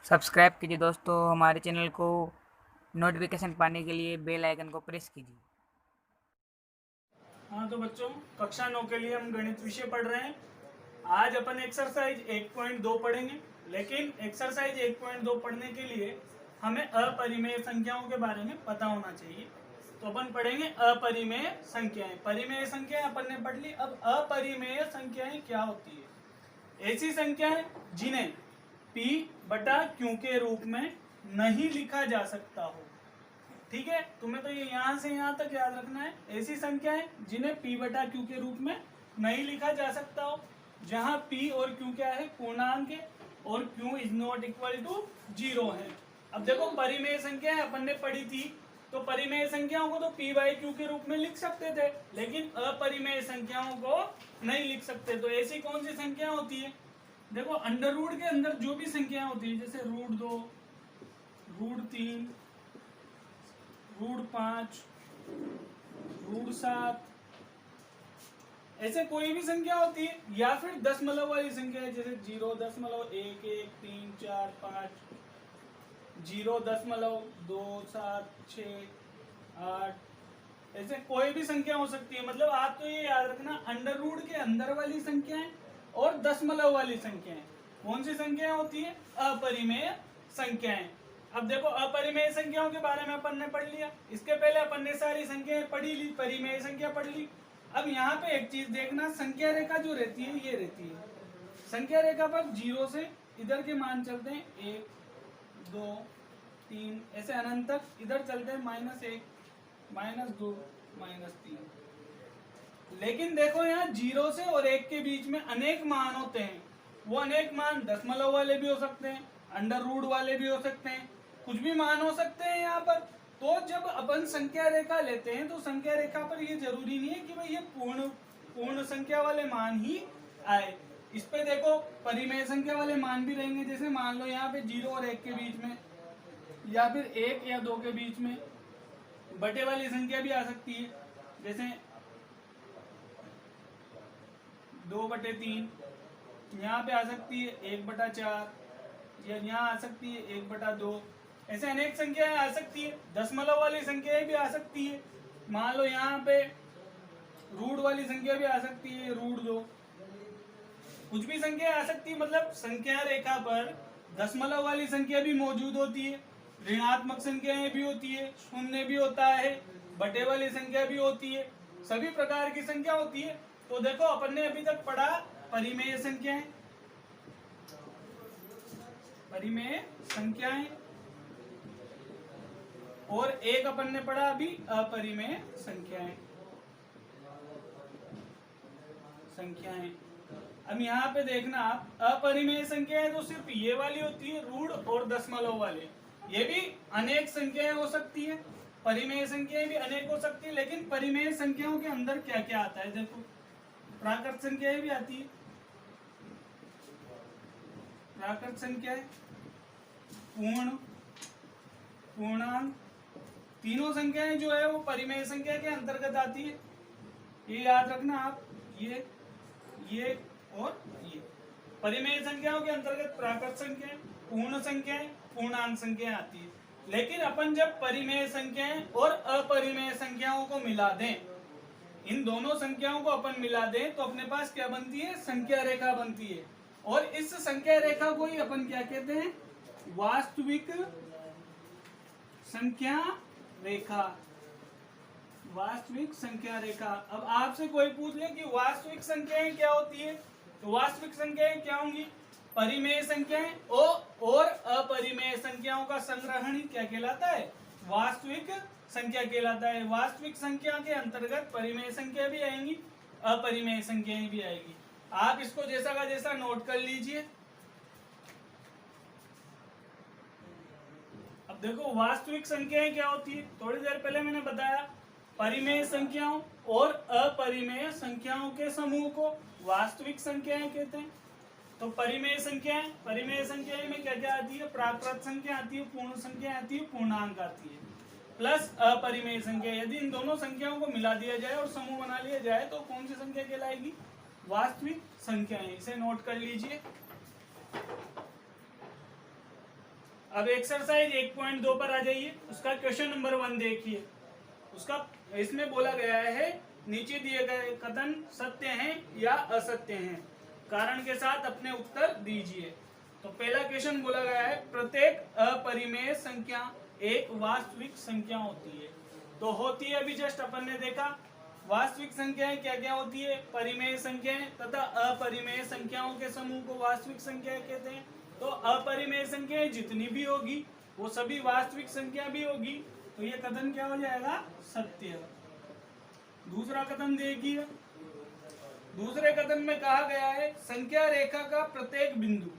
Subscribe कीजिए दोस्तों हमारे चैनल को। नोटिफिकेशन पाने के लिए बेल आइकन को प्रेस कीजिए। हाँ तो बच्चों, कक्षा 9 के लिए हम गणित विषय पढ़ रहे हैं। आज अपन एक्सरसाइज 1.2 पढ़ेंगे, लेकिन एक्सरसाइज 1.2 पढ़ने के लिए हमें अपरिमेय संख्याओं के बारे में पता होना चाहिए। तो अपन पढ़ेंगे अपरिमेय संख्याएं। परिमेय संख्याएं अपन ने पढ़ ली। अब अपरिमेय संख्याएं क्या होती है? ऐसी संख्याएं जिन्हें p बटा q के रूप में नहीं लिखा जा सकता हो। ठीक है, तुम्हें तो ये यहाँ से यहाँ तक याद रखना है। ऐसी संख्याएं जिन्हें p बटा क्यू के रूप में नहीं लिखा जा सकता हो, जहां p और q क्या है, पूर्णांक है, और q is not equal to 0 है। अब देखो, परिमेय संख्याएं अपन ने पढ़ी थी, तो परिमेय संख्याओं को तो p बाई क्यू के रूप में लिख सकते थे, लेकिन अपरिमेय संख्याओं को नहीं लिख सकते। तो ऐसी कौन सी संख्या होती है? देखो, अंडर रूट के अंदर जो भी संख्याएं होती है, जैसे √2, √3, √5, √7, ऐसे कोई भी संख्या होती है, या फिर दशमलव वाली संख्या है, जैसे 0.11, 3, 4, 5, 0.2, 7, 6, 8, ऐसे कोई भी संख्या हो सकती है। मतलब आप तो ये याद रखना, अंडर रूट के अंदर वाली संख्याएं और दशमलव वाली संख्याएं कौन सी संख्याएं होती है? अपरिमेय संख्याएं। अब देखो, अपरिमेय संख्याओं के बारे में अपन ने पढ़ लिया। इसके पहले अपन ने सारी संख्याएं पढ़ी ली, परिमेय संख्या पढ़ ली। अब यहाँ पे एक चीज देखना, संख्या रेखा जो रहती है ये रहती है। संख्या रेखा पर 0 से इधर के मान चलते हैं 1, 2, 3, ऐसे अनंत तक। इधर चलते हैं -1, -2, -3। लेकिन देखो, यहाँ 0 से और 1 के बीच में अनेक मान होते हैं। वो अनेक मान दशमलव वाले भी हो सकते हैं, अंडर रूट वाले भी हो सकते हैं, कुछ भी मान हो सकते हैं यहाँ पर। तो जब अपन संख्या रेखा लेते हैं, तो संख्या रेखा पर ये जरूरी नहीं है कि भाई ये पूर्ण संख्या वाले मान ही आए। इस पे देखो, परिमेय संख्या वाले मान भी रहेंगे। जैसे मान लो यहाँ पे 0 और 1 के बीच में, या फिर 1 या 2 के बीच में बटे वाली संख्या भी आ सकती है, जैसे 2/3। यहाँ पे आ सकती है 1/4, या यहाँ आ सकती है 1/2। ऐसे अनेक संख्याएं आ सकती है। दशमलव वाली संख्याएं भी आ सकती है। मान लो यहाँ पे रूट वाली संख्या भी आ सकती है, √2। कुछ भी संख्या आ सकती है। मतलब संख्या रेखा पर दशमलव वाली संख्या भी मौजूद होती है, ऋणात्मक संख्याएं भी होती है, शून्य भी होता है, बटे वाली संख्या भी होती है, सभी प्रकार की संख्या होती है। तो देखो, अपन ने अभी तक पढ़ा परिमेय संख्याएं, परिमेय संख्याएं, और एक अपन ने पढ़ा अभी अपरिमेय संख्याएं। अब यहाँ पे देखना आप, अपरिमेय संख्याएं तो सिर्फ ये वाली होती है, रूट और दशमलव वाले। ये भी अनेक संख्याएं हो सकती है, परिमेय संख्याएं भी अनेक हो सकती है। लेकिन परिमेय संख्याओं के अंदर क्या क्या आता है? देखो, प्राकृत संख्याएं भी आती है, प्राकृत संख्याएं, पूर्ण, पूर्णांक, तीनों संख्याएं जो है वो परिमेय संख्या के अंतर्गत आती है। ये याद रखना आप, ये और ये परिमेय संख्याओं के अंतर्गत प्राकृत संख्याएं, पूर्ण संख्याएं, पूर्णांक संख्याएं आती है। लेकिन अपन जब परिमेय संख्याएं और अपरिमेय संख्याओं को मिला दें, इन दोनों संख्याओं को अपन मिला दें, तो अपने पास क्या बनती है? संख्या रेखा बनती है। और इस संख्या रेखा को ही अपन क्या कहते हैं? वास्तविक संख्या रेखा। वास्तविक संख्या रेखा। अब आपसे कोई पूछ ले कि वास्तविक संख्याएं क्या होती है, तो वास्तविक संख्याएं क्या होंगी? परिमेय संख्याएं और अपरिमेय संख्याओं का संग्रहण ही क्या कहलाता है? वास्तविक संख्या कहलाता है। वास्तविक संख्या के अंतर्गत परिमेय संख्या भी आएंगी, अपरिमेय संख्याएं भी आएगी। आप इसको जैसा का जैसा नोट कर लीजिए। अब देखो, वास्तविक संख्याएं क्या होती है? थोड़ी देर पहले मैंने बताया, परिमेय संख्याओं और अपरिमेय संख्याओं के समूह को वास्तविक संख्याएं कहते हैं। तो परिमेय संख्याएं में क्या क्या आती है? प्राकृत संख्या आती है, पूर्ण संख्या आती है, पूर्णांक आती है, प्लस अपरिमेय संख्या। यदि इन दोनों संख्याओं को मिला दिया जाए और समूह बना लिया जाए, तो कौन सी संख्या कहलाएगी? वास्तविक संख्याएं। इसे नोट कर लीजिए। अब एक्सरसाइज 1.2 पर आ जाइए, उसका क्वेश्चन नंबर 1 देखिए। उसका इसमें बोला गया है नीचे दिए गए कथन सत्य हैं या असत्य हैं, कारण के साथ अपने उत्तर दीजिए। तो पहला क्वेश्चन बोला गया है प्रत्येक अपरिमेय संख्या एक वास्तविक संख्या होती है। तो होती है, अभी जस्ट अपन ने देखा वास्तविक संख्याएं क्या क्या होती है, परिमेय संख्याएं तथा अपरिमेय संख्याओं के समूह को वास्तविक संख्या कहते हैं। तो अपरिमेय संख्याएं जितनी भी होगी वो सभी वास्तविक संख्या भी होगी, तो ये कथन क्या हो जाएगा, सत्य। दूसरा कथन देखिए, दूसरे कथन में कहा गया है संख्या रेखा का प्रत्येक बिंदु,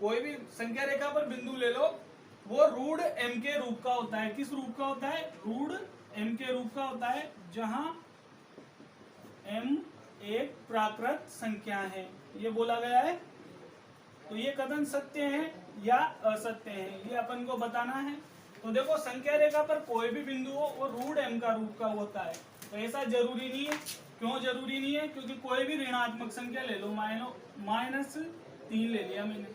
कोई भी संख्या रेखा पर बिंदु ले लो, वो रूढ़ m के रूप का होता है। किस रूप का होता है, रूढ़ m के रूप का होता है, जहां m एक प्राकृत संख्या है, ये बोला गया है। तो ये कथन सत्य है या असत्य है, ये अपन को बताना है। तो देखो संख्या रेखा पर कोई भी बिंदु हो वो रूढ़ m का रूप का होता है, तो ऐसा जरूरी नहीं है। क्यों जरूरी नहीं है, क्योंकि कोई भी ऋणात्मक संख्या ले लो, -3 ले लिया मैंने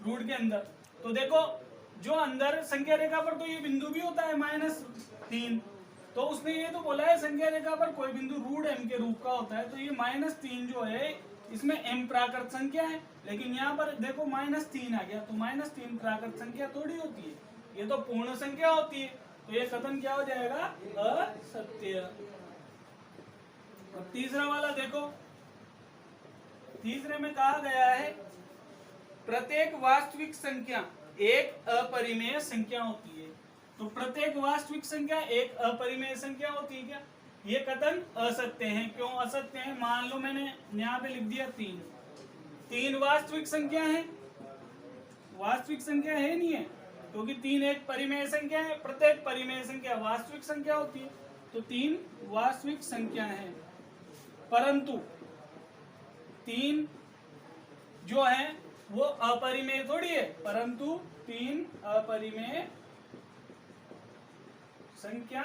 रूढ़ के अंदर, तो देखो जो अंदर संख्या रेखा पर तो ये बिंदु भी होता है -3, तो उसने ये तो बोला है संख्या रेखा पर कोई बिंदु रूढ़ m के रूप का होता है, तो ये -3 जो है इसमें m प्राकृत संख्या है, लेकिन यहाँ पर देखो -3 आ गया, तो -3 प्राकृत संख्या थोड़ी होती है, ये तो पूर्ण संख्या होती है, तो ये कथन क्या हो जाएगा, असत्य। अब तीसरा वाला देखो, तीसरे में कहा गया है प्रत्येक वास्तविक संख्या एक अपरिमेय संख्या होती है। तो प्रत्येक वास्तविक संख्या एक अपरिमेय संख्या होती है क्या, ये कथन असत्य है। क्यों असत्य है, मान लो मैंने यहाँ पे लिख दिया 3 वास्तविक संख्या है, वास्तविक संख्या है नहीं है, क्योंकि 3 एक परिमेय संख्या है, प्रत्येक परिमेय संख्या वास्तविक संख्या होती है, तो 3 वास्तविक संख्या है। परंतु 3 जो है वो अपरिमेय थोड़ी है, परंतु 3 अपरिमेय संख्या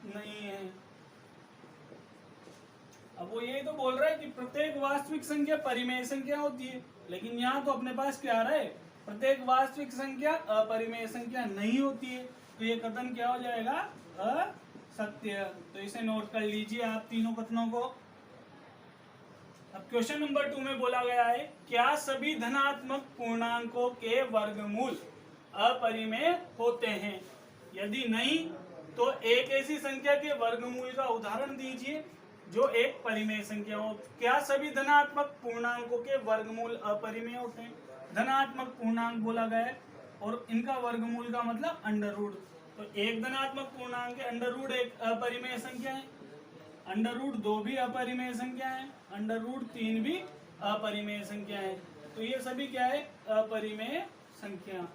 नहीं है। अब वो ये तो बोल रहा है कि प्रत्येक वास्तविक संख्या परिमेय संख्या होती है, लेकिन यहाँ तो अपने पास क्या आ रहा है, प्रत्येक वास्तविक संख्या अपरिमेय संख्या नहीं होती है, तो ये कथन क्या हो जाएगा, असत्य। तो इसे नोट कर लीजिए आप तीनों कथनों को। अब क्वेश्चन नंबर 2 में बोला गया है क्या सभी धनात्मक पूर्णांकों के वर्गमूल अपरिमेय होते हैं, यदि नहीं तो एक ऐसी संख्या के वर्गमूल का उदाहरण दीजिए जो एक परिमेय संख्या हो। क्या सभी धनात्मक पूर्णांकों के वर्गमूल अपरिमेय होते हैं, धनात्मक पूर्णांक बोला गया है और इनका वर्गमूल का मतलब अंडर रूट, तो एक धनात्मक पूर्णांक के अंडर रूट एक अपरिमेय संख्या है, अंडर रूट 2 भी अपरिमेय संख्या है, अंडर रूट 3 भी अपरिमेय संख्या है, तो ये सभी क्या है, अपरिमेय संख्या।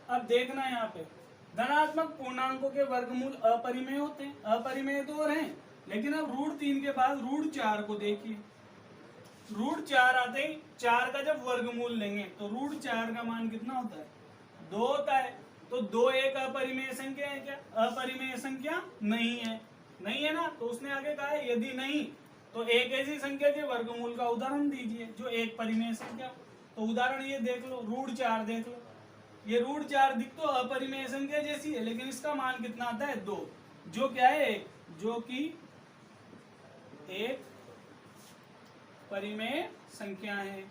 अब देखना यहाँ पे धनात्मक पूर्णांकों के वर्गमूल अपरिमेय होते हैं, अपरिमेय तो और हैं, लेकिन अब रूट 3 के बाद रूट 4 को देखिए, रूट 4 आते ही 4 का जब वर्गमूल लेंगे तो रूट 4 का मान कितना होता है, 2 होता है, तो 2 एक अपरिमेय संख्या है क्या, अपरिमेय संख्या नहीं है, नहीं है ना, तो उसने आगे कहा है यदि नहीं तो एक ऐसी संख्या के वर्गमूल का उदाहरण दीजिए जो एक परिमेय संख्या। तो उदाहरण ये देख लो, रूट 4 देख लो, ये रूट 4 दिख तो अपरिमेय संख्या जैसी है, लेकिन इसका मान कितना आता है, 2, जो क्या है, जो कि एक परिमेय संख्या है।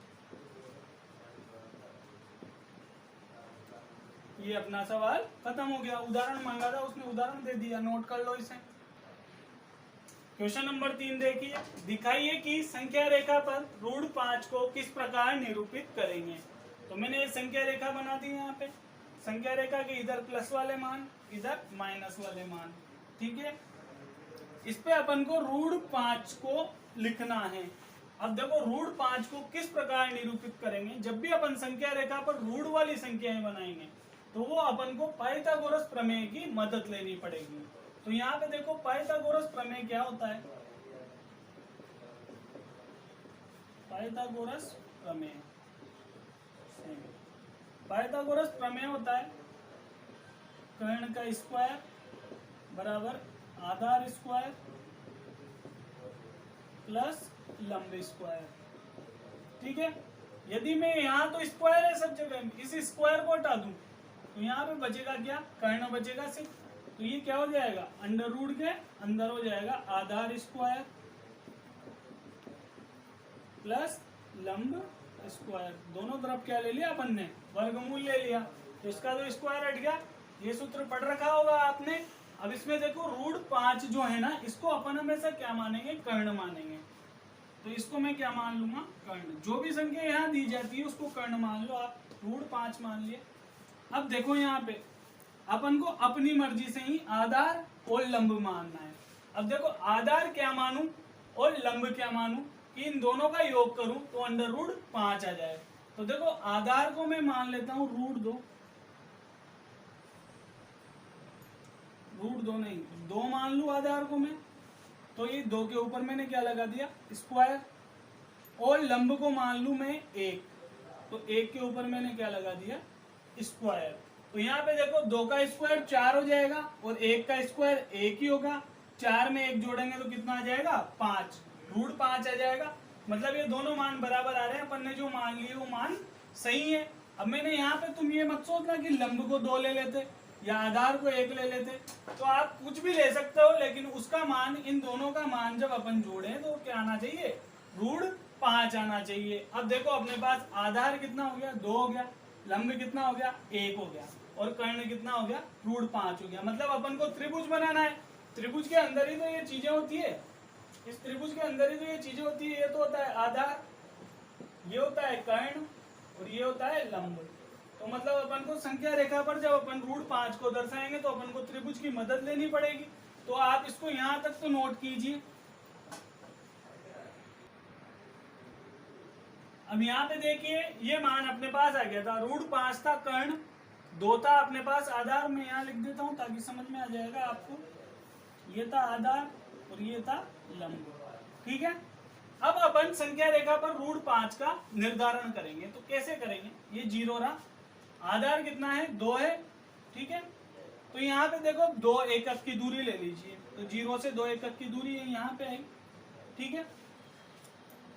ये अपना सवाल खत्म हो गया, उदाहरण मांगा था उसने उदाहरण दे दिया, नोट कर लो इसे। क्वेश्चन नंबर 3 देखिए, दिखाइए कि संख्या रेखा पर रूट 5 को किस प्रकार निरूपित करेंगे। तो मैंने ये संख्या रेखा बना दी यहाँ पे, संख्या रेखा के इधर प्लस वाले मान, इधर माइनस वाले मान, ठीक है। इस पे अपन को रूट 5 को लिखना है। अब देखो रूट 5 को किस प्रकार निरूपित करेंगे, जब भी अपन संख्या रेखा पर रूट वाली संख्याएं बनाएंगे तो वो अपन को पाइथागोरस प्रमेय की मदद लेनी पड़ेगी। तो यहाँ पे देखो पाइथागोरस प्रमेय क्या होता है, पाइथागोरस प्रमेय, पाइथागोरस प्रमेय होता है कर्ण का स्क्वायर बराबर आधार स्क्वायर प्लस लंब स्क्वायर, ठीक है। यदि मैं यहाँ तो स्क्वायर है सब जगह, इस स्क्वायर को हटा दूं तो यहाँ पे बचेगा क्या, कर्ण बचेगा सिर्फ। तो ये क्या हो जाएगा, अंडर रूट के अंदर हो जाएगा आधार स्क्वायर प्लस लंब स्क्वायर। दोनों तरफ क्या ले लिया अपन ने, वर्गमूल ले लिया। तो इसका तो स्क्वायर हट गया। ये सूत्र पढ़ रखा होगा आपने। अब इसमें देखो √5 जो है ना, इसको अपन हमेशा क्या मानेंगे, कर्ण मानेंगे। तो इसको मैं क्या मान लूंगा, कर्ण। जो भी संख्या यहाँ दी जाती है उसको कर्ण मान लो आप। √5 मान लिए। अब देखो यहाँ पे अपन को अपनी मर्जी से ही आधार और लंब मानना है। अब देखो आधार क्या मानूं और लंब क्या मानूं, कि इन दोनों का योग करूं तो √5 आ जाए। तो देखो आधार को मैं मान लेता हूं √2, √2 नहीं 2 मान लू आधार को मैं। तो ये 2 के ऊपर मैंने क्या लगा दिया, स्क्वायर। और लंब को मान लू मैं 1, तो 1 के ऊपर मैंने क्या लगा दिया, स्क्वायर। तो यहाँ पे देखो 2 का स्क्वायर 4 हो जाएगा और 1 का स्क्वायर 1 ही होगा। 4 में 1 जोड़ेंगे तो कितना आ जाएगा, 5। √5 आ जाएगा। मतलब ये दोनों मान बराबर आ रहे हैं। अपन ने जो मान लिए वो मान सही है। अब मैंने यहाँ पे, तुम ये मत सोचना कि लंब को 2 ले लेते या आधार को 1 ले लेते। तो आप कुछ भी ले सकते हो, लेकिन उसका मान, इन दोनों का मान जब अपन जोड़े तो क्या आना चाहिए, √5 आना चाहिए। अब देखो अपने पास आधार कितना हो गया, 2 हो गया। लंब कितना हो गया, 1 हो गया। और कर्ण कितना हो गया, √5 हो गया। मतलब अपन को त्रिभुज बनाना है। त्रिभुज के अंदर ही तो ये चीजें होती है। इस त्रिभुज के अंदर ही तो ये चीजें होती है। ये तो होता है आधार, ये होता है कर्ण और ये होता है लंब। तो मतलब अपन को संख्या रेखा पर जब अपन √5 को दर्शाएंगे तो अपन को त्रिभुज की मदद लेनी पड़ेगी। तो आप इसको यहां तक तो नोट कीजिए। अब यहाँ पे देखिए ये मान अपने पास आ गया था, √5 था कर्ण, 2 था अपने पास आधार। मैं यहाँ लिख देता हूँ ताकि समझ में आ जाएगा आपको। ये था आधार और ये था लंब। ठीक है। अब अपन संख्या रेखा पर √5 का निर्धारण करेंगे। तो कैसे करेंगे, ये 0 रहा, आधार कितना है, 2 है। ठीक है। तो यहाँ पे देखो 2 एकक की दूरी ले लीजिए। तो 0 से 2 एकक की दूरी है, यहाँ पे आई। ठीक है।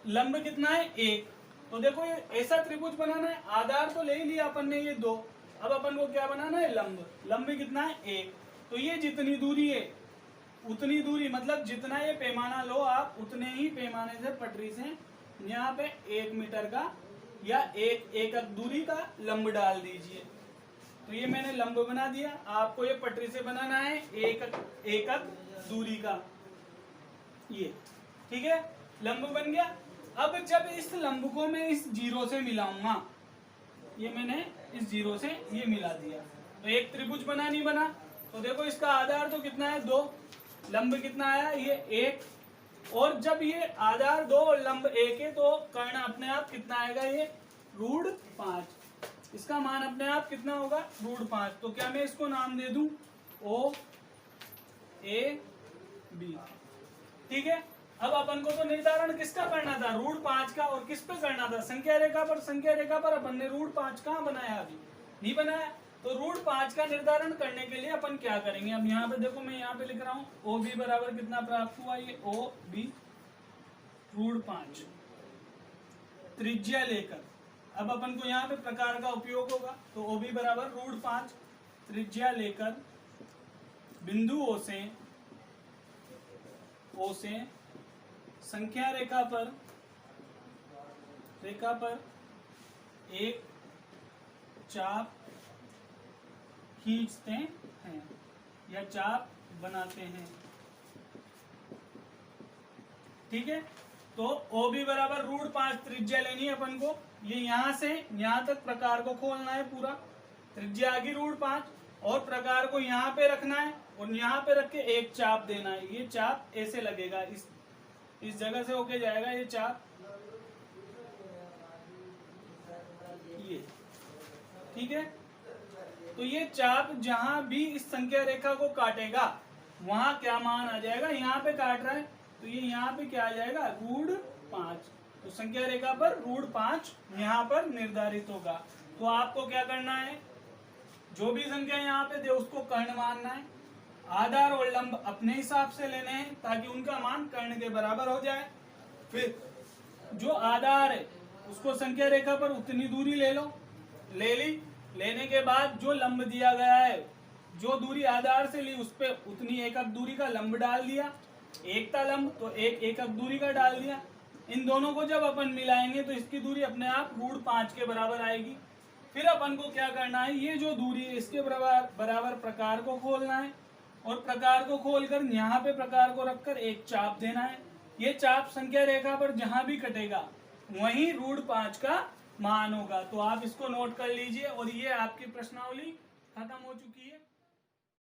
लंब कितना है, 1। तो देखो ये ऐसा त्रिभुज बनाना है। आधार तो ले ही लिया अपन ने, ये 2। अब अपन को क्या बनाना है, लंब। लंब कितना है, 1। तो ये जितनी दूरी है उतनी दूरी, मतलब जितना ये पैमाना लो आप, उतने ही पैमाने से पटरी से यहाँ पे 1 मीटर का या 1 एकक दूरी का लंब डाल दीजिए। तो ये मैंने लंब बना दिया। आपको ये पटरी से बनाना है एकक दूरी का, ये। ठीक है, लंब बन गया। अब जब इस लंब को मैं इस 0 से मिलाऊंगा, ये मैंने इस 0 से ये मिला दिया, तो एक त्रिभुज बना, नहीं बना। तो देखो इसका आधार तो कितना है, 2। लंब कितना आया, ये 1। और जब ये आधार 2 और लंब 1 है तो कर्ण अपने आप कितना आएगा, ये √5। इसका मान अपने आप कितना होगा, √5। तो क्या मैं इसको नाम दे दूं, OAB। ठीक है। अब अपन को तो निर्धारण किसका करना था, √5 का। और किस पे करना था, संख्या रेखा पर। संख्या रेखा पर अपन ने √5 कहाँ बनाया, अभी नहीं बनाया। तो √5 का निर्धारण करने के लिए अपन क्या करेंगे, अब यहाँ पे देखो मैं यहाँ पे लिख रहा हूँ OB बराबर कितना प्राप्त हुआ, ये OB √5 त्रिज्या लेकर। अब अपन को यहाँ पे प्रकार का उपयोग होगा। तो OB बराबर √5 त्रिज्या लेकर बिंदु O से संख्या रेखा पर एक चाप खींचते हैं या चाप बनाते हैं। ठीक है। तो OB बराबर √5 त्रिज्या लेनी है अपन को। ये यहाँ से यहाँ तक प्रकार को खोलना है पूरा। त्रिज्या आ गई √5 और प्रकार को यहाँ पे रखना है और यहाँ पे रख के एक चाप देना है। ये चाप ऐसे लगेगा, इस जगह से होके जाएगा ये चाप, ये। ठीक है। तो ये चाप जहां भी इस संख्या रेखा को काटेगा वहां क्या मान आ जाएगा, यहाँ पे काट रहा है तो ये यहाँ पे क्या आ जाएगा, √5। तो संख्या रेखा पर √5 यहाँ पर निर्धारित होगा। तो आपको क्या करना है, जो भी संख्या यहाँ पे दे उसको कर्ण मानना है। आधार और लंब अपने हिसाब से लेने हैं ताकि उनका मान कर्ण के बराबर हो जाए। फिर जो आधार है उसको संख्या रेखा पर उतनी दूरी ले लो, ले ली। लेने के बाद जो लंब दिया गया है, जो दूरी आधार से ली उस पर उतनी एकक दूरी का लंब डाल दिया, एक था लंब तो एक एकक दूरी का डाल दिया। इन दोनों को जब अपन मिलाएंगे तो इसकी दूरी अपने आप √5 के बराबर आएगी। फिर अपन को क्या करना है, ये जो दूरी है इसके बराबर प्रकार को खोलना है, और प्रकार को खोलकर यहाँ पे प्रकार को रखकर एक चाप देना है। ये चाप संख्या रेखा पर जहां भी कटेगा वहीं √5 का मान होगा। तो आप इसको नोट कर लीजिए, और ये आपकी प्रश्नावली खत्म हो चुकी है।